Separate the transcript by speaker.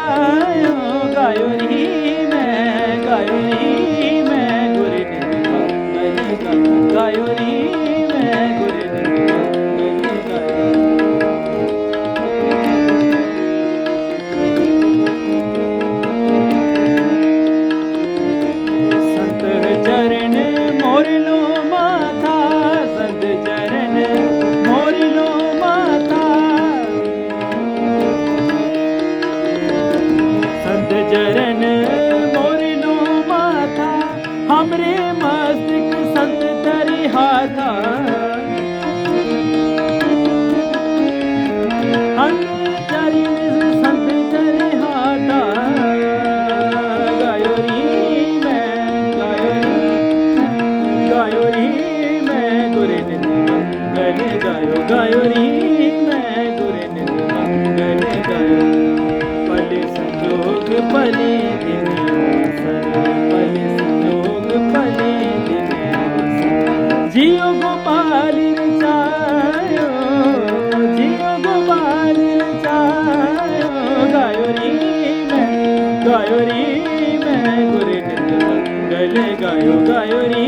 Speaker 1: चायो गायो री मैं गायो री मैं गुरु निज मंगल गायो री मैं गुरु निज मंगल संत चरण मोर लो माथा संत चरण मोर लो माथा संत चरण मोर लो माथा हमरे मस्तक संत तरी हाथा हम तरी संत तरी हाथा गायो री मैं गायो री मैं गुरु निज मंगल गायो गायो री मैं गुरु निज मंगल गायो पल संजोग पले दिन अवसर पल संजोग पले दिन अवसर जियो गोपाल चायो जियो गोपाल चायो गायो री मैं गुरु निज मंगल गायो गायो री